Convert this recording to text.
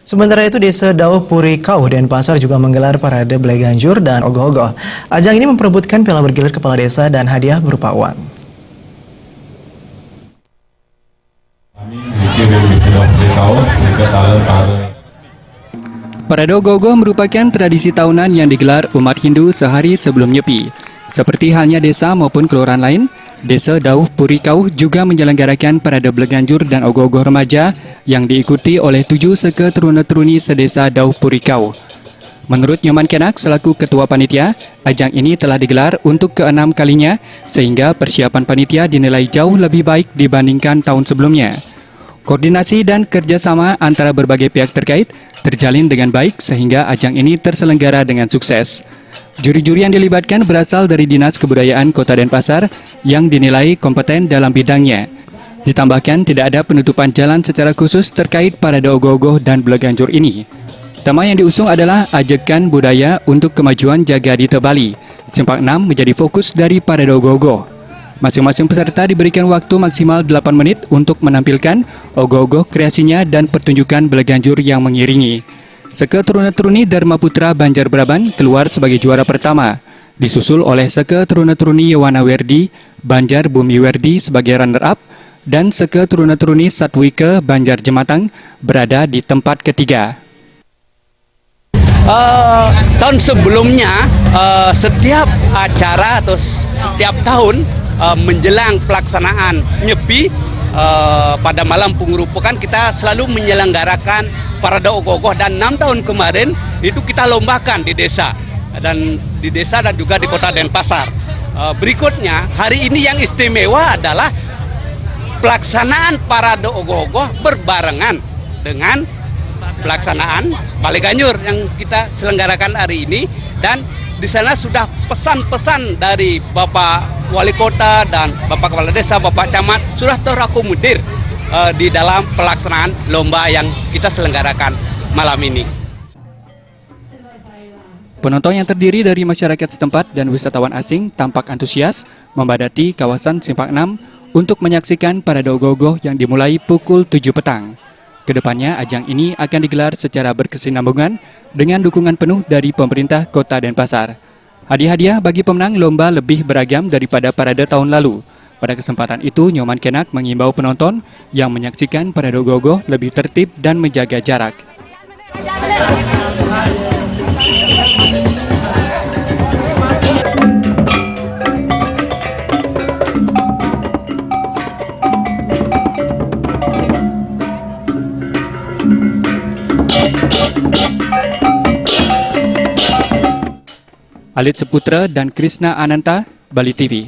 Sementara itu, Desa Dauh Puri Kauh Denpasar juga menggelar parade Bleganjur dan Ogoh-ogoh. Ajang ini memperebutkan piala bergilir kepala desa dan hadiah berupa uang. Parade Ogoh-ogoh merupakan tradisi tahunan yang digelar umat Hindu sehari sebelum Nyepi. Seperti halnya desa maupun kelurahan lain, Desa Dauh Puri Kauh juga menyelenggarakan parade Bleganjur dan Ogoh-ogoh remaja yang diikuti oleh 7 seketuruna-turuni sedesa Dauh Puri Kauh. Menurut Nyoman Kenak selaku ketua panitia, ajang ini telah digelar untuk ke-6 kalinya sehingga persiapan panitia dinilai jauh lebih baik dibandingkan tahun sebelumnya. Koordinasi dan kerjasama antara berbagai pihak terkait terjalin dengan baik sehingga ajang ini terselenggara dengan sukses. Juri-juri yang dilibatkan berasal dari Dinas Kebudayaan Kota Denpasar yang dinilai kompeten dalam bidangnya. Ditambahkan tidak ada penutupan jalan secara khusus terkait parade Ogoh-ogoh dan Bleganjur ini. Tema yang diusung adalah ajakan budaya untuk kemajuan Jagadita Bali. Simpang 6 menjadi fokus dari parade Ogoh-ogoh. Masing-masing peserta diberikan waktu maksimal 8 menit untuk menampilkan Ogoh-ogoh kreasinya dan pertunjukan Bleganjur yang mengiringi. Seketuruna-turuni Dharma Putra Banjarbraban keluar sebagai juara pertama, disusul oleh seketuruna-turuni Yowana Werdi Banjar Bumi Werdi sebagai runner-up, dan seketuruna-turuni Satwike Banjar Jematang berada di tempat ketiga. Tahun sebelumnya, setiap acara atau setiap tahun menjelang pelaksanaan Nyepi, pada malam pengurupukan kita selalu menyelenggarakan parade Ogoh-ogoh, dan 6 tahun kemarin itu kita lombakan di desa dan juga di Kota Denpasar. Berikutnya hari ini yang istimewa adalah pelaksanaan parade Ogoh-ogoh berbarengan dengan pelaksanaan Bleganjur yang kita selenggarakan hari ini, dan di sana sudah pesan-pesan dari Bapak Wali Kota dan Bapak Kepala Desa, Bapak Camat sudah terakomodir di dalam pelaksanaan lomba yang kita selenggarakan malam ini. Penonton yang terdiri dari masyarakat setempat dan wisatawan asing tampak antusias membadati kawasan Simpang 6 untuk menyaksikan parade Ogoh-ogoh yang dimulai pukul 7 petang. Kedepannya, ajang ini akan digelar secara berkesinambungan dengan dukungan penuh dari pemerintah Kota Denpasar. Hadiah-hadiah bagi pemenang lomba lebih beragam daripada parade tahun lalu. Pada kesempatan itu, Nyoman Kenak mengimbau penonton yang menyaksikan parade Ogoh-ogoh lebih tertib dan menjaga jarak. Alit Seputra dan Krishna Ananta, Bali TV.